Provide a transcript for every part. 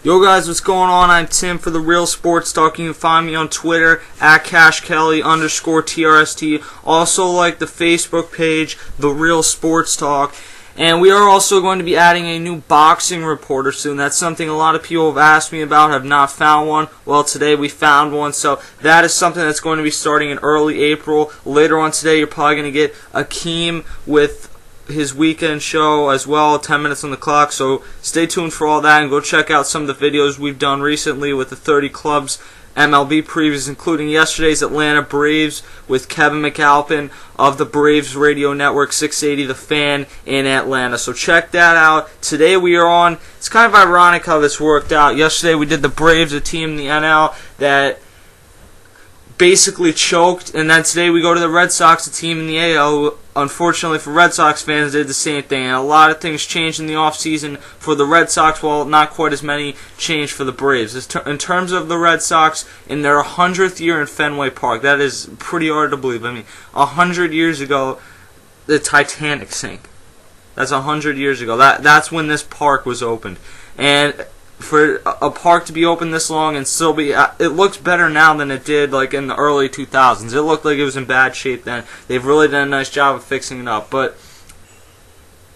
Yo guys, what's going on? I'm Tim for The Real Sports Talk. You can find me on Twitter at CashKelly_TRST. Also like the Facebook page, The Real Sports Talk. And we are also going to be adding a new boxing reporter soon. That's something a lot of people have asked me about, have not found one. Well, today we found one, so that is something that's going to be starting in early April. Later on today, you're probably going to get Akeem with his weekend show as well, 10 minutes on the clock, so stay tuned for all that and go check out some of the videos we've done recently with the 30 clubs MLB previews, including yesterday's Atlanta Braves with Kevin McAlpin of the Braves Radio Network 680 The Fan in Atlanta. So check that out. Today we are on, it's kind of ironic how this worked out. Yesterday we did the Braves, a team in the NL that basically choked, and then today we go to the Red Sox, a team in the AL who, unfortunately for Red Sox fans, did the same thing. And a lot of things changed in the offseason for the Red Sox, while not quite as many changed for the Braves. In terms of the Red Sox, in their 100th year in Fenway Park, that is pretty hard to believe. 100 years ago, the Titanic sank. That's 100 years ago. That's when this park was opened. And for a park to be open this long and still be, it looks better now than it did like in the early 2000s. It looked like it was in bad shape then. They've really done a nice job of fixing it up. But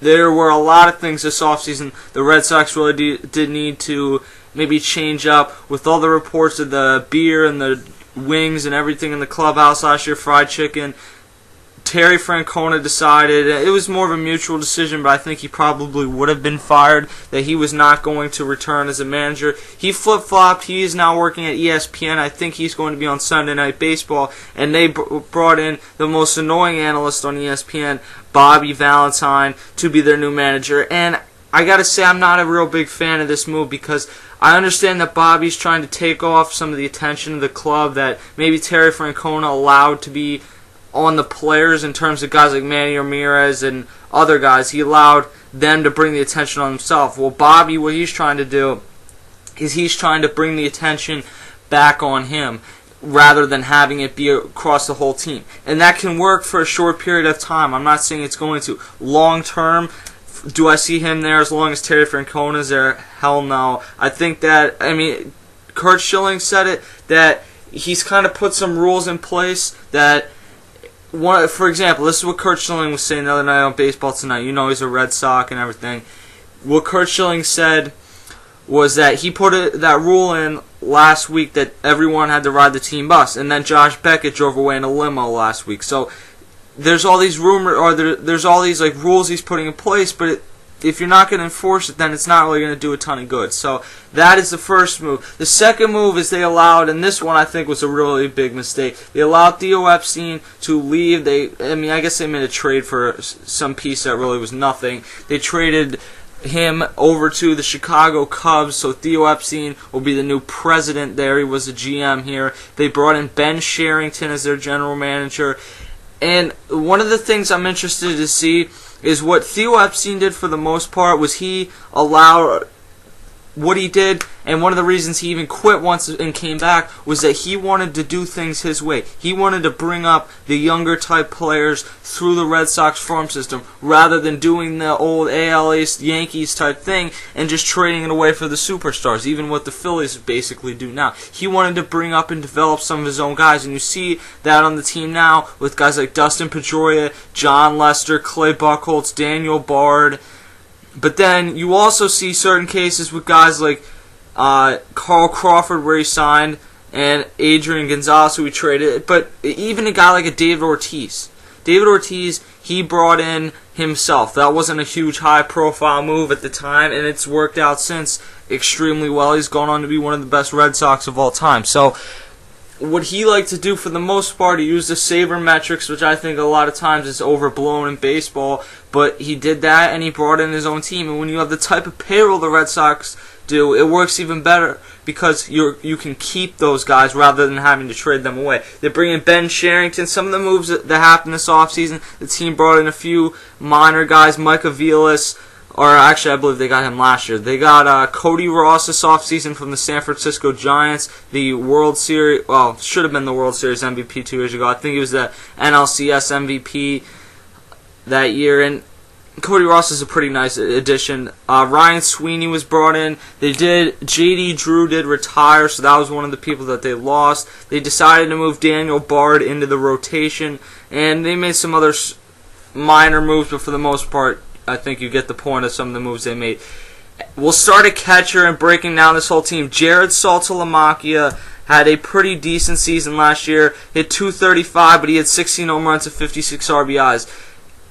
there were a lot of things this offseason the Red Sox really did need to maybe change up. With all the reports of the beer and the wings and everything in the clubhouse last year, fried chicken, Terry Francona decided, it was more of a mutual decision, but I think he probably would have been fired, that he was not going to return as a manager. He flip-flopped. He is now working at ESPN. I think he's going to be on Sunday Night Baseball, and they brought in the most annoying analyst on ESPN, Bobby Valentine, to be their new manager. And I got to say, I'm not a real big fan of this move, because I understand that Bobby's trying to take off some of the attention of the club that maybe Terry Francona allowed to be on the players in terms of guys like Manny Ramirez and other guys. He allowed them to bring the attention on himself. Well, Bobby, what he's trying to do is he's trying to bring the attention back on him rather than having it be across the whole team. And that can work for a short period of time. I'm not saying it's going to. Long term, do I see him there as long as Terry Francona is there? Hell no. I think that, Curt Schilling said it, that he's kind of put some rules in place that, for example, this is what Curt Schilling was saying the other night on Baseball Tonight. You know he's a Red Sox and everything. What Curt Schilling said was that he put that rule in last week that everyone had to ride the team bus, and then Josh Beckett drove away in a limo last week. So there's all these there's all these like rules he's putting in place, but if you're not going to enforce it, then it's not really going to do a ton of good. So that is the first move. The second move is they allowed, and this one I think was a really big mistake, they allowed Theo Epstein to leave. I guess they made a trade for some piece that really was nothing. They traded him over to the Chicago Cubs, so Theo Epstein will be the new president there. He was a GM here. They brought in Ben Sherrington as their general manager. And one of the things I'm interested to see is what Theo Epstein did for the most part was he allowed what he did, and one of the reasons he even quit once and came back was that he wanted to do things his way. He wanted to bring up the younger type players through the Red Sox farm system rather than doing the old AL East Yankees type thing and just trading it away for the superstars, even what the Phillies basically do now. He wanted to bring up and develop some of his own guys, and you see that on the team now with guys like Dustin Pedroia, John Lester, Clay Buchholz, Daniel Bard. But then you also see certain cases with guys like Carl Crawford, where he signed, and Adrian Gonzalez, who he traded. But even a guy like a David Ortiz. David Ortiz, he brought in himself. That wasn't a huge high-profile move at the time, and it's worked out since extremely well. He's gone on to be one of the best Red Sox of all time. So what he liked to do for the most part, he used the sabermetrics, which I think a lot of times is overblown in baseball, but he did that and he brought in his own team. And when you have the type of payroll the Red Sox do, it works even better because you can keep those guys rather than having to trade them away. They bring in Ben Sherrington. Some of the moves that happened this offseason, the team brought in a few minor guys, Micah Vilas, or actually I believe they got him last year. They got Cody Ross this offseason from the San Francisco Giants, the World Series, well, should have been the World Series MVP 2 years ago. I think he was the NLCS MVP that year. And Cody Ross is a pretty nice addition. Ryan Sweeney was brought in. J.D. Drew did retire, so that was one of the people that they lost. They decided to move Daniel Bard into the rotation, and they made some other minor moves, but for the most part, I think you get the point of some of the moves they made. We'll start at catcher and breaking down this whole team. Jared Saltalamacchia had a pretty decent season last year. Hit .235, but he had 16 home runs and 56 RBIs.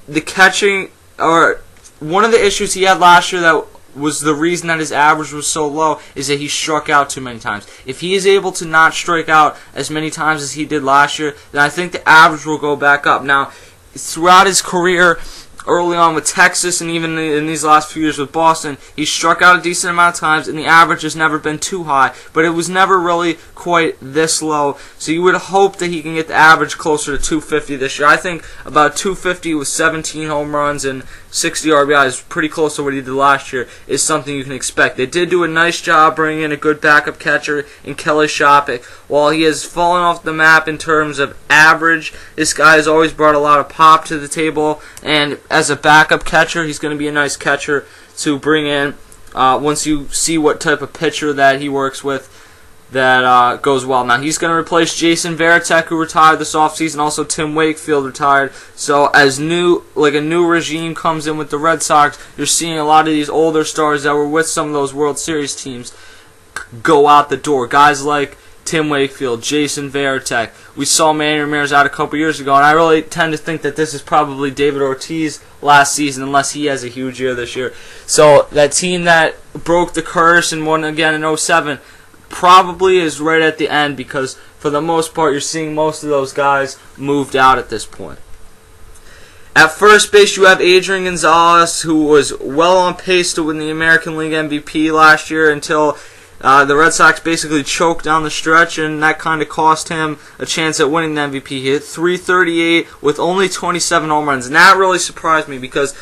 The catching, or one of the issues he had last year that was the reason that his average was so low, is that he struck out too many times. If he is able to not strike out as many times as he did last year, then I think the average will go back up. Now, throughout his career, early on with Texas and even in these last few years with Boston, he struck out a decent amount of times, and the average has never been too high, but it was never really quite this low. So you would hope that he can get the average closer to 250 this year. I think about 250 with 17 home runs and 60 RBIs, pretty close to what he did last year, is something you can expect. They did do a nice job bringing in a good backup catcher in Kelly Shoppach. While he has fallen off the map in terms of average, this guy has always brought a lot of pop to the table, and as a backup catcher, he's going to be a nice catcher to bring in once you see what type of pitcher that he works with that goes well. Now, he's going to replace Jason Varitek, who retired this offseason. Also, Tim Wakefield retired. So, as a new regime comes in with the Red Sox, you're seeing a lot of these older stars that were with some of those World Series teams go out the door. Guys like Tim Wakefield, Jason Varitek. We saw Manny Ramirez out a couple years ago, and I really tend to think that this is probably David Ortiz last season, unless he has a huge year this year. So, that team that broke the curse and won again in 07 probably is right at the end, because for the most part you're seeing most of those guys moved out at this point. At first base, you have Adrian Gonzalez, who was well on pace to win the American League MVP last year until the Red Sox basically choked down the stretch, and that kind of cost him a chance at winning the MVP. He hit .338 with only 27 home runs, and that really surprised me, because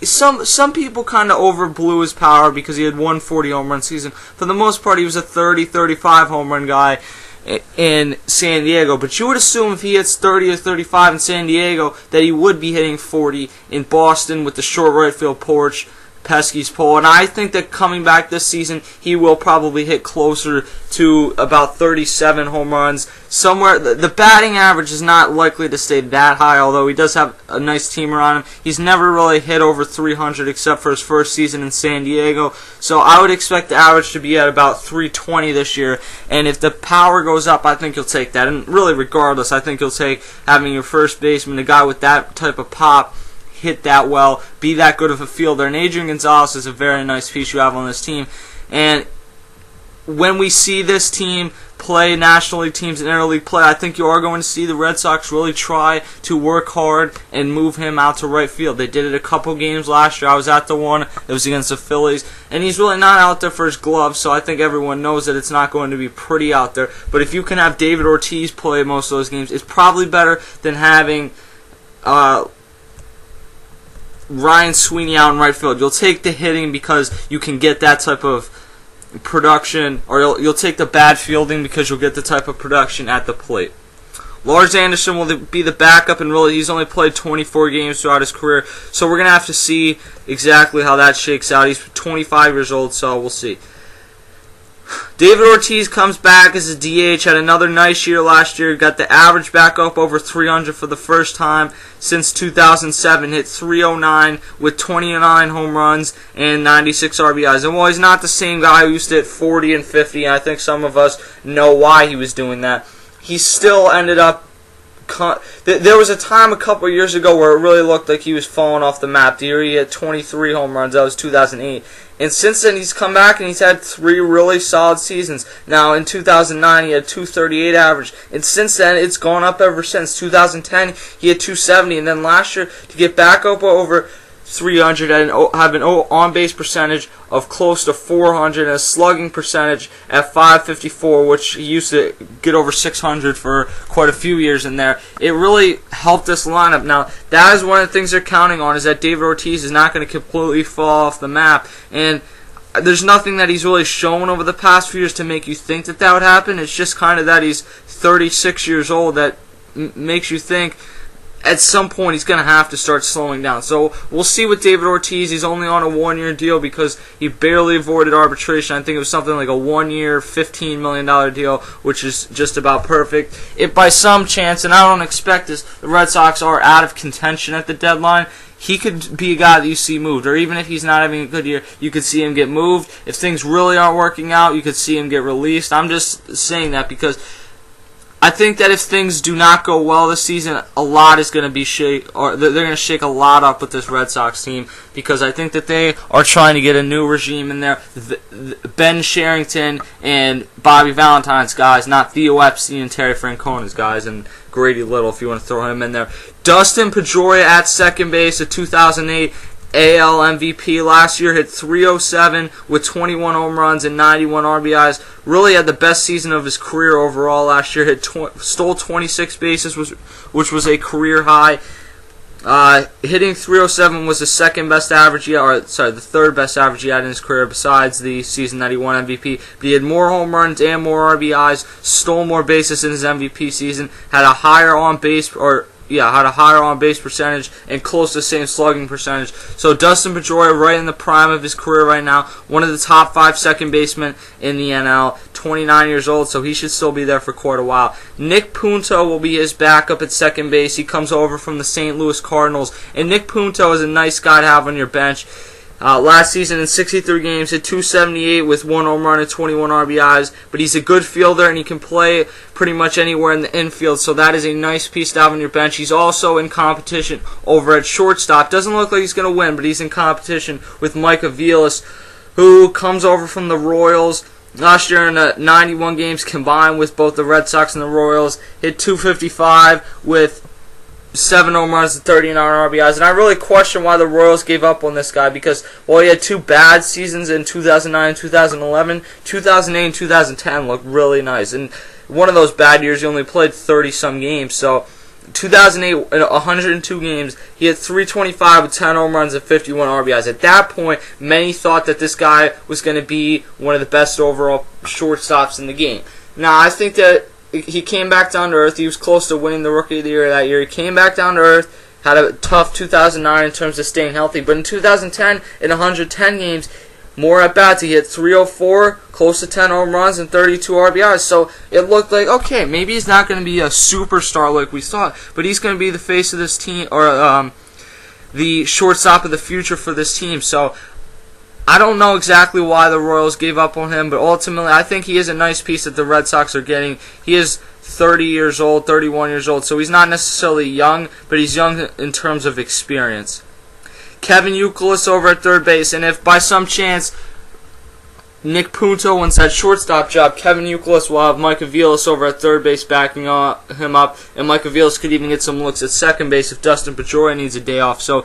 some people kind of overblew his power because he had 140 home run season. For the most part, he was a 30-35 home run guy in San Diego, but you would assume if he hits 30 or 35 in San Diego that he would be hitting 40 in Boston with the short right field porch, Pesky's pole, and I think that coming back this season, he will probably hit closer to about 37 home runs. Somewhere, the batting average is not likely to stay that high, although he does have a nice team around him. He's never really hit over 300 except for his first season in San Diego, so I would expect the average to be at about 320 this year, and if the power goes up, I think you'll take that, and really regardless, I think you'll take having your first baseman, a guy with that type of pop, hit that well, be that good of a fielder. And Adrian Gonzalez is a very nice piece you have on this team. And when we see this team play National League teams in interleague play, I think you are going to see the Red Sox really try to work hard and move him out to right field. They did it a couple games last year. I was at the one that was against the Phillies, and he's really not out there for his glove, so I think everyone knows that it's not going to be pretty out there. But if you can have David Ortiz play most of those games, it's probably better than having Ryan Sweeney out in right field. You'll take the hitting because you can get that type of production, or you'll take the bad fielding because you'll get the type of production at the plate. Lars Anderson will be the backup, and really he's only played 24 games throughout his career, so we're going to have to see exactly how that shakes out. He's 25 years old, so we'll see. David Ortiz comes back as a DH, had another nice year last year, got the average back up over 300 for the first time since 2007, hit .309 with 29 home runs and 96 RBIs. And while he's not the same guy who used to hit 40 and 50, and I think some of us know why he was doing that, he still ended up... There was a time a couple years ago where it really looked like he was falling off the map. The year he had 23 home runs, that was 2008. And since then, he's come back and he's had 3 really solid seasons. Now, in 2009, he had .238 average. And since then, it's gone up ever since. 2010, he had .270. And then last year, to get back up over 300 and have an on-base percentage of close to 400 and a slugging percentage at .554, which he used to get over 600 for quite a few years in there. It really helped this lineup. Now, that is one of the things they're counting on, is that David Ortiz is not going to completely fall off the map. And there's nothing that he's really shown over the past few years to make you think that that would happen. It's just kind of that he's 36 years old that makes you think at some point he's going to have to start slowing down. So we'll see with David Ortiz. He's only on a 1-year deal because he barely avoided arbitration. I think it was something like a 1-year, $15 million deal, which is just about perfect. If by some chance, and I don't expect this, the Red Sox are out of contention at the deadline, he could be a guy that you see moved. Or even if he's not having a good year, you could see him get moved. If things really aren't working out, you could see him get released. I'm just saying that because I think that if things do not go well this season, a lot is going to be they're going to shake a lot up with this Red Sox team, because I think that they are trying to get a new regime in there. Ben Sherrington and Bobby Valentine's guys, not Theo Epstein and Terry Francona's guys, and Grady Little if you want to throw him in there. Dustin Pedroia at second base, a 2008 AL MVP last year, hit .307 with 21 home runs and 91 RBIs. Really had the best season of his career overall last year. Stole 26 bases, which was a career high. Hitting .307 was the second best average the third best average he had in his career besides the season that he won MVP. But he had more home runs and more RBIs, stole more bases in his MVP season, had a higher on base percentage and close to the same slugging percentage. So Dustin Pedroia right in the prime of his career right now, one of the top 5 second basemen in the NL, 29 years old, so he should still be there for quite a while. Nick Punto will be his backup at second base. He comes over from the St. Louis Cardinals, and Nick Punto is a nice guy to have on your bench. Last season in 63 games, hit .278 with 1 home run and 21 RBIs, but he's a good fielder and he can play pretty much anywhere in the infield, so that is a nice piece to have on your bench. He's also in competition over at shortstop. Doesn't look like he's going to win, but he's in competition with Mike Aviles, who comes over from the Royals. Last year in 91 games combined with both the Red Sox and the Royals, hit .255 with 7 home runs and 39 RBIs, and I really question why the Royals gave up on this guy, because while he had 2 bad seasons in 2009 and 2011, 2008 and 2010 looked really nice, and one of those bad years he only played 30-some games, so 2008, in 102 games, he had .325 with 10 home runs and 51 RBIs. At that point, many thought that this guy was going to be one of the best overall shortstops in the game. Now, I think that he came back down to earth. He was close to winning the Rookie of the Year that year. He came back down to earth, had a tough 2009 in terms of staying healthy. But in 2010, in 110 games, more at-bats, he hit .304, close to 10 home runs, and 32 RBIs. So it looked like, okay, maybe he's not going to be a superstar like we thought, but he's going to be the face of this team, or the shortstop of the future for this team. So I don't know exactly why the Royals gave up on him, but ultimately I think he is a nice piece that the Red Sox are getting. He is 30 years old, 31 years old, so he's not necessarily young, but he's young in terms of experience. Kevin Youkilis over at third base, and if by some chance Nick Punto wins that shortstop job, Kevin Youkilis will have Mike Aviles over at third base backing him up, and Mike Aviles could even get some looks at second base if Dustin Pedroia needs a day off. So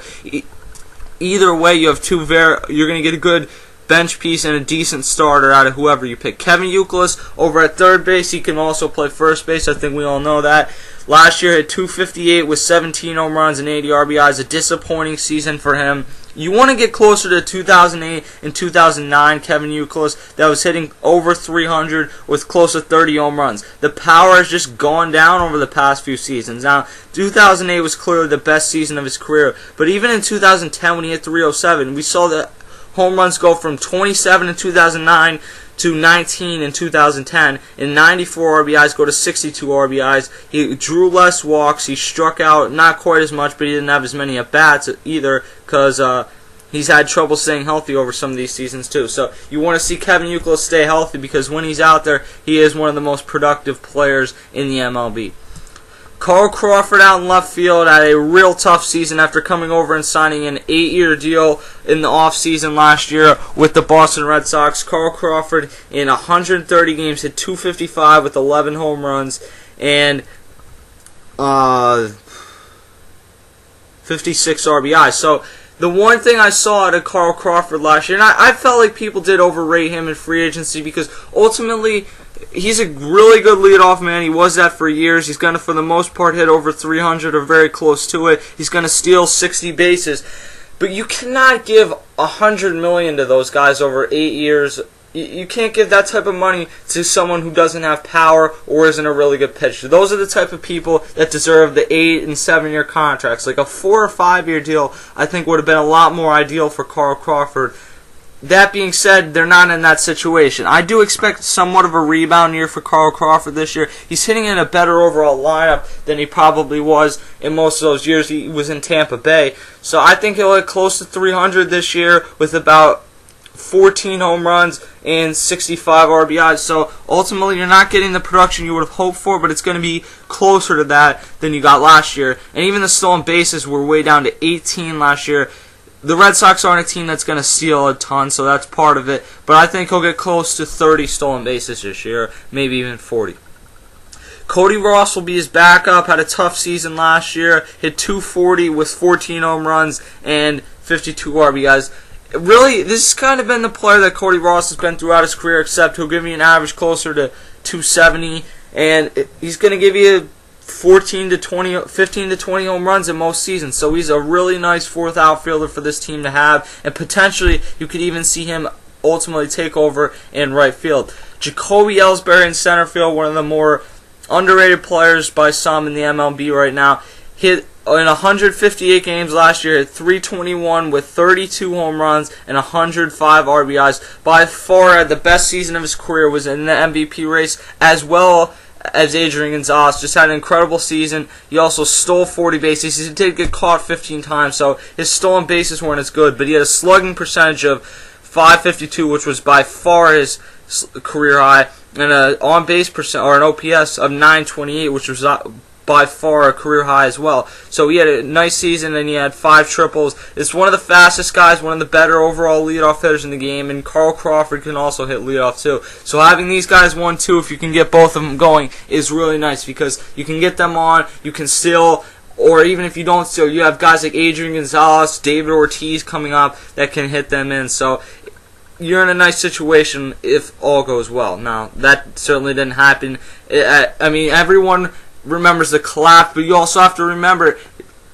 either way, you have you're going to get a good bench piece and a decent starter out of whoever you pick. Kevin Youkilis over at third base, he can also play first base. I think we all know that. Last year had .258 with 17 home runs and 80 RBIs. A disappointing season for him. You want to get closer to 2008 and 2009 Kevin Youkilis that was hitting over .300 with close to 30 home runs. The power has just gone down over the past few seasons. Now, 2008 was clearly the best season of his career, but even in 2010 when he hit .307, we saw the home runs go from 27 in 2009 to 19 in 2010, and 94 RBIs go to 62 RBIs. He drew less walks. He struck out not quite as much, but he didn't have as many at-bats either because he's had trouble staying healthy over some of these seasons too. So you want to see Kevin Youkilis stay healthy because when he's out there, he is one of the most productive players in the MLB. Carl Crawford out in left field had a real tough season after coming over and signing an 8-year deal in the offseason last year with the Boston Red Sox. Carl Crawford in 130 games hit .255 with 11 home runs and 56 RBIs. So the one thing I saw out of Carl Crawford last year, and I felt like people did overrate him in free agency because ultimately he's a really good leadoff man. He was that for years. He's going to, for the most part, hit over 300 or very close to it. He's going to steal 60 bases. But you cannot give $100 million to those guys over 8 years You can't give that type of money to someone who doesn't have power or isn't a really good pitcher. Those are the type of people that deserve the 8 and 7 year contracts. Like a 4 or 5 year deal, I think would have been a lot more ideal for Carl Crawford. That being said, they're not in that situation. I do expect somewhat of a rebound year for Carl Crawford this year. He's hitting in a better overall lineup than he probably was in most of those years he was in Tampa Bay. So I think he'll hit close to 300 this year with about 14 home runs and 65 RBIs. So ultimately, you're not getting the production you would have hoped for, but it's going to be closer to that than you got last year. And even the stolen bases were way down to 18 last year. The Red Sox aren't a team that's going to steal a ton, so that's part of it. But I think he'll get close to 30 stolen bases this year, maybe even 40. Cody Ross will be his backup. Had a tough season last year. Hit 240 with 14 home runs and 52 RBIs. Really, this has kind of been the player that Cody Ross has been throughout his career, except he'll give you an average closer to 270, and he's going to give you 15 to 20 home runs in most seasons. So he's a really nice fourth outfielder for this team to have, and potentially you could even see him ultimately take over in right field. Jacoby Ellsbury in center field, one of the more underrated players by some in the MLB right now, hit in 158 games last year, hit 321 with 32 home runs and 105 RBIs. By far, the best season of his career was in the MVP race, as well as Adrian Gonzalez. Just had an incredible season. He also stole 40 bases. He did get caught 15 times, so his stolen bases weren't as good, but he had a slugging percentage of .552, which was by far his career high, and an on-base percent, or an OPS of .928, which was by far a career high as well. So he had a nice season, and he had 5 triples. It's one of the fastest guys, one of the better overall leadoff hitters in the game, and Carl Crawford can also hit leadoff too. So having these guys 1-2, if you can get both of them going, is really nice, because you can get them on, you can steal, or even if you don't steal, you have guys like Adrian Gonzalez, David Ortiz coming up that can hit them in. So you're in a nice situation if all goes well. Now, that certainly didn't happen. I mean, everyone remembers the collapse, but you also have to remember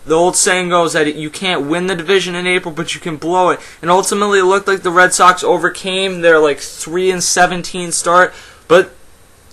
the old saying goes that you can't win the division in April, but you can blow it. And ultimately, it looked like the Red Sox overcame their 3-17 start. But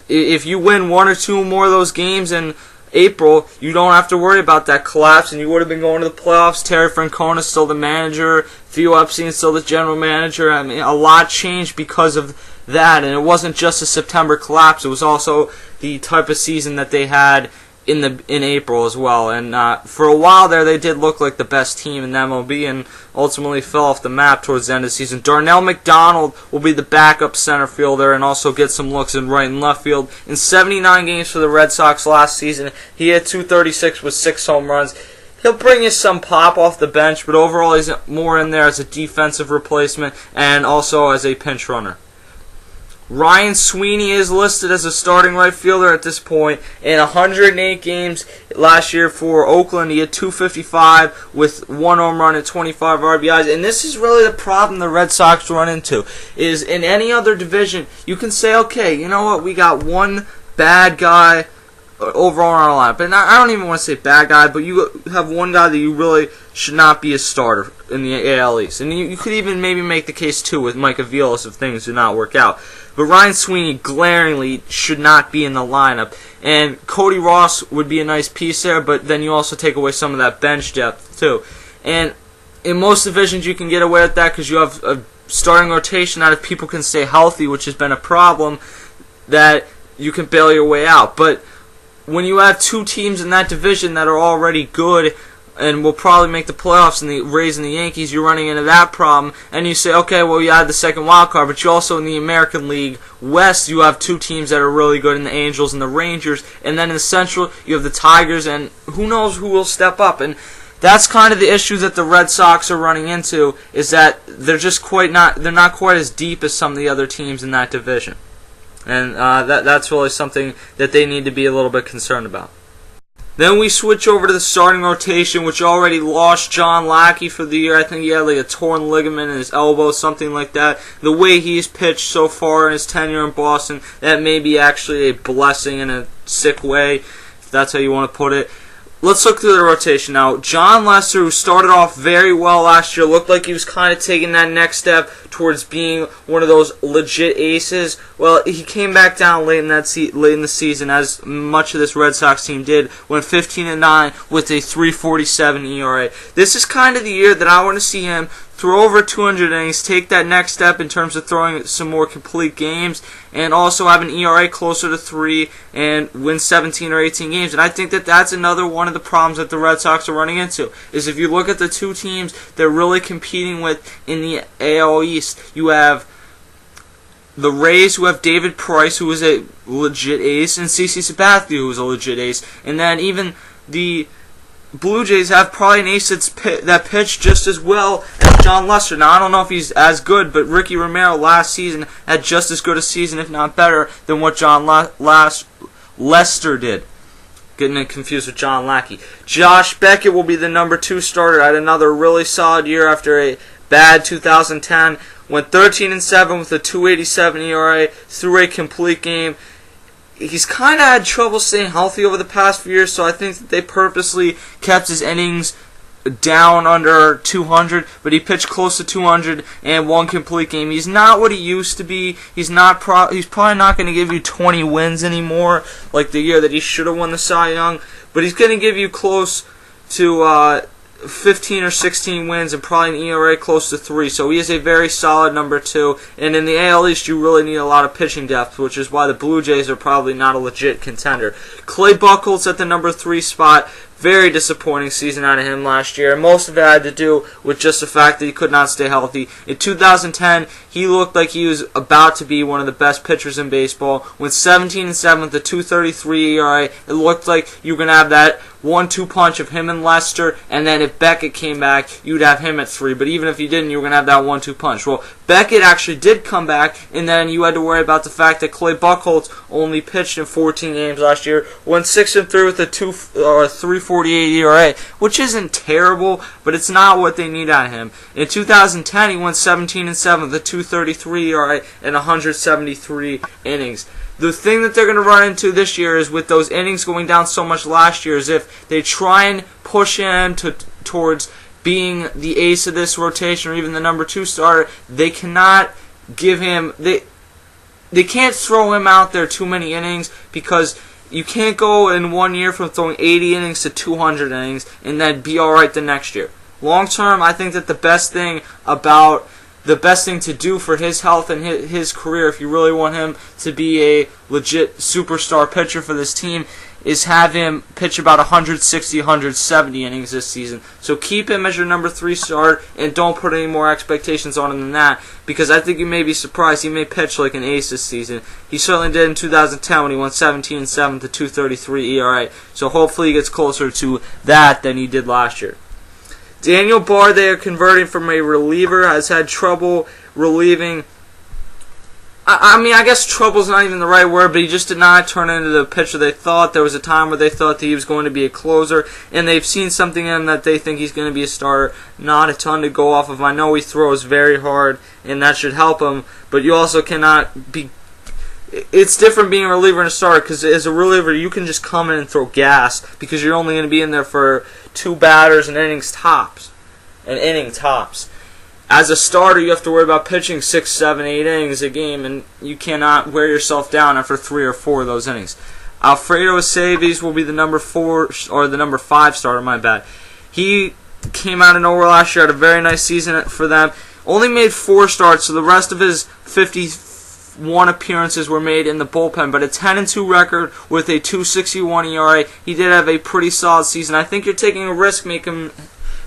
if you win 1 or 2 more of those games in April, you don't have to worry about that collapse, and you would have been going to the playoffs. Terry Francona's still the manager. Theo Epstein's still the general manager. I mean, a lot changed because of that, and it wasn't just a September collapse. It was also the type of season that they had in April as well. And for a while there, they did look like the best team in the MLB, and ultimately fell off the map towards the end of the season. Darnell McDonald will be the backup center fielder and also get some looks in right and left field. In 79 games for the Red Sox last season, he hit 236 with 6 home runs. He'll bring you some pop off the bench, but overall he's more in there as a defensive replacement and also as a pinch runner. Ryan Sweeney is listed as a starting right fielder at this point. In 108 games last year for Oakland, he had 255 with 1 home run and 25 RBIs. And this is really the problem the Red Sox run into, is in any other division, you can say, okay, you know what, we got one bad guy overall on our lineup. And I don't even want to say bad guy, but you have one guy that you really should not be a starter in the AL East. And you could even maybe make the case, too, with Mike Aviles if things do not work out. But Ryan Sweeney glaringly should not be in the lineup. And Cody Ross would be a nice piece there, but then you also take away some of that bench depth, too. And in most divisions, you can get away with that because you have a starting rotation that if people can stay healthy, which has been a problem, that you can bail your way out. But when you have 2 teams in that division that are already good and will probably make the playoffs, in the Rays and the Yankees, you're running into that problem, and you say, okay, well, you had the second wild card, but you also in the American League West, you have 2 teams that are really good in the Angels and the Rangers, and then in the Central, you have the Tigers, and who knows who will step up. And that's kind of the issue that the Red Sox are running into, is that they're just they're not quite as deep as some of the other teams in that division. And that's really something that they need to be a little bit concerned about. Then we switch over to the starting rotation, which already lost John Lackey for the year. I think he had a torn ligament in his elbow, something like that. The way he's pitched so far in his tenure in Boston, that may be actually a blessing in a sick way, if that's how you want to put it. let's look through the rotation now. John Lester, who started off very well last year, looked like he was kind of taking that next step towards being one of those legit aces. Well, he came back down late in the season, as much of this Red Sox team did. Went 15-9 with a 3.47 ERA. This is kind of the year that I want to see him throw over 200 innings, take that next step in terms of throwing some more complete games, and also have an ERA closer to 3 and win 17 or 18 games. And I think that that's another one of the problems that the Red Sox are running into, is if you look at the two teams they're really competing with in the AL East, you have the Rays, who have David Price, who is a legit ace, and CC Sabathia, who is a legit ace. And then even the Blue Jays have probably an ace that pitched just as well as John Lester. Now, I don't know if he's as good, but Ricky Romero last season had just as good a season, if not better, than what John Lester did. Getting it confused with John Lackey. Josh Beckett will be the number 2 starter. Had another really solid year after a bad 2010. Went 13-7 with a 2.87 ERA through a complete game. He's kind of had trouble staying healthy over the past few years, so I think that they purposely kept his innings down under 200, but he pitched close to 200 and one complete game. He's not what he used to be. He's probably not going to give you 20 wins anymore, like the year that he should have won the Cy Young, but he's going to give you close to 15 or 16 wins and probably an ERA close to 3. So he is a very solid number 2. And in the AL East, you really need a lot of pitching depth, which is why the Blue Jays are probably not a legit contender. Clay Buchholz at the number 3 spot. Very disappointing season out of him last year. Most of it had to do with just the fact that he could not stay healthy. In 2010, he looked like he was about to be one of the best pitchers in baseball. Went 17-7 with a 2.33 ERA. It looked like you were going to have that 1-2 punch of him and Lester, and then if Beckett came back, you'd have him at 3. But even if he didn't, you were going to have that 1-2 punch. Well, Beckett actually did come back, and then you had to worry about the fact that Clay Buchholz only pitched in 14 games last year. Went 6-3 with a 3.48 ERA, which isn't terrible, but it's not what they need out of him. In 2010, he went 17-7 with a 2.33 ERA and 173 innings. The thing that they're going to run into this year is with those innings going down so much last year is if they try and push him towards being the ace of this rotation or even the number 2 starter, they cannot give him... They can't throw him out there too many innings because you can't go in 1 year from throwing 80 innings to 200 innings and then be alright the next year. Long term, I think that the best thing to do for his health and his career, if you really want him to be a legit superstar pitcher for this team, is have him pitch about 160, 170 innings this season. So keep him as your number 3 starter and don't put any more expectations on him than that, because I think you may be surprised. He may pitch like an ace this season. He certainly did in 2010 when he went 17-7 to 2.33 ERA. So hopefully he gets closer to that than he did last year. Daniel Bard, they are converting from a reliever, has had trouble relieving. I guess trouble's not even the right word, but he just did not turn into the pitcher they thought. There was a time where they thought that he was going to be a closer, and they've seen something in him that they think he's going to be a starter. Not a ton to go off of. I know he throws very hard, and that should help him, but you also cannot be... It's different being a reliever and a starter, because as a reliever, you can just come in and throw gas, because you're only going to be in there for 2 batters and inning tops. As a starter, you have to worry about pitching 6, 7, 8 innings a game, and you cannot wear yourself down after 3 or 4 of those innings. Alfredo Aceves will be the number 4 or the number 5 starter. My bad. He came out of nowhere last year, had a very nice season for them. Only made 4 starts, so the rest of his 51 appearances were made in the bullpen, but a 10-2 record with a 2.61 ERA. He did have a pretty solid season. I think you're taking a risk making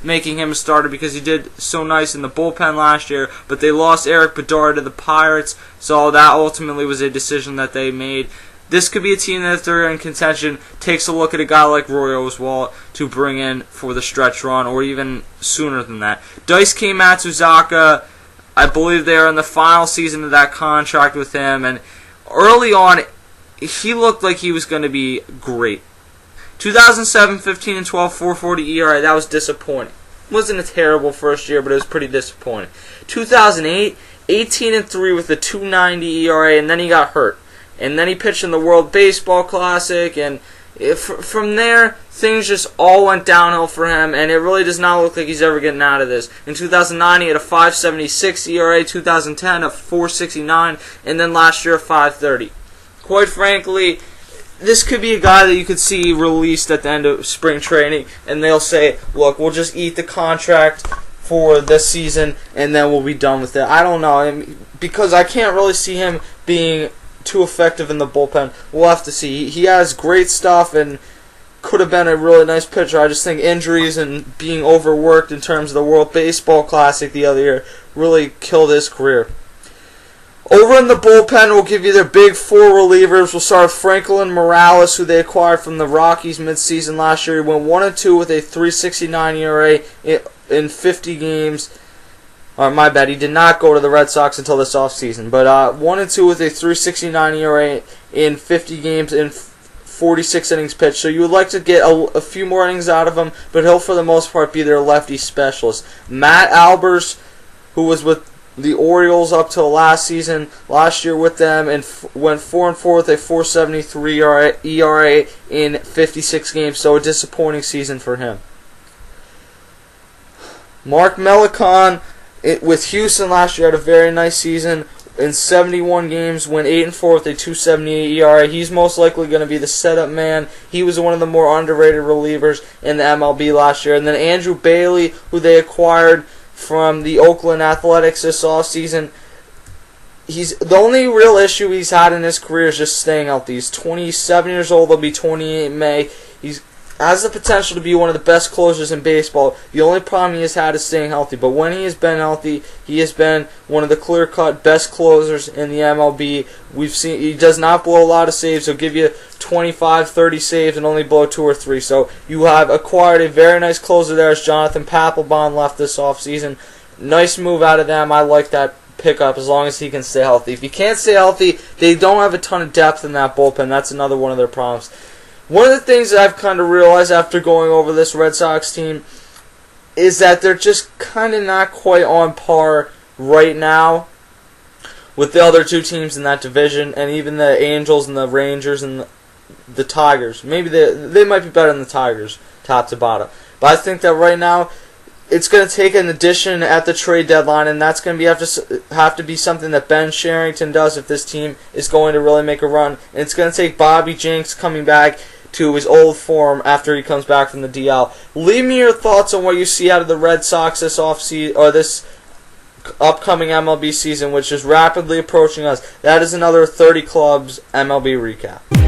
him a starter because he did so nice in the bullpen last year, but they lost Eric Bedard to the Pirates, so that ultimately was a decision that they made. This could be a team that, if they're in contention, takes a look at a guy like Roy Oswalt to bring in for the stretch run, or even sooner than that. Daisuke Matsuzaka, I believe they are in the final season of that contract with him, and early on, he looked like he was going to be great. 2007, 15-12, 4.40 ERA, that was disappointing. Wasn't a terrible first year, but it was pretty disappointing. 2008, 18-3 with a 2.90 ERA, and then he got hurt. And then he pitched in the World Baseball Classic, and From there, things just all went downhill for him, and it really does not look like he's ever getting out of this. In 2009, he had a 5.76 ERA, 2010 a 4.69, and then last year a 5.30. Quite frankly, this could be a guy that you could see released at the end of spring training, and they'll say, look, we'll just eat the contract for this season, and then we'll be done with it. I don't know, because I can't really see him being too effective in the bullpen. We'll have to see. He has great stuff and could have been a really nice pitcher. I just think injuries and being overworked in terms of the World Baseball Classic the other year really killed his career. Over in the bullpen, we'll give you their big four relievers. We'll start with Franklin Morales, who they acquired from the Rockies midseason last year. He went 1-2 with a 3.69 ERA in 50 games. My bad, he did not go to the Red Sox until this offseason. But 1-2 with a 3.69 ERA in 50 games in 46 innings pitched. So you would like to get a few more innings out of him, but he'll for the most part be their lefty specialist. Matt Albers, who was with the Orioles up till last year with them, and went 4-4 with a 4.73 ERA in 56 games. So a disappointing season for him. Mark Melicon, with Houston last year, had a very nice season. In 71 games, went 8-4 with a 2.78 ERA. He's most likely going to be the setup man. He was one of the more underrated relievers in the MLB last year. And then Andrew Bailey, who they acquired from the Oakland Athletics this offseason. The only real issue he's had in his career is just staying healthy. He's 27 years old. He'll be 28 in May. He's has the potential to be one of the best closers in baseball. The only problem he has had is staying healthy. But when he has been healthy, he has been one of the clear-cut best closers in the MLB. We've seen he does not blow a lot of saves. He'll give you 25, 30 saves and only blow 2 or 3. So you have acquired a very nice closer there as Jonathan Papelbon left this offseason. Nice move out of them. I like that pickup as long as he can stay healthy. If he can't stay healthy, they don't have a ton of depth in that bullpen. That's another one of their problems. One of the things that I've kind of realized after going over this Red Sox team is that they're just kind of not quite on par right now with the other two teams in that division, and even the Angels and the Rangers and the Tigers. Maybe they might be better than the Tigers, top to bottom. But I think that right now it's going to take an addition at the trade deadline, and that's going to have to be something that Ben Sherrington does if this team is going to really make a run. And it's going to take Bobby Jenks coming back to his old form after he comes back from the DL. Leave me your thoughts on what you see out of the Red Sox this offseason, or this upcoming MLB season, which is rapidly approaching us. That is another 30 Clubs MLB recap.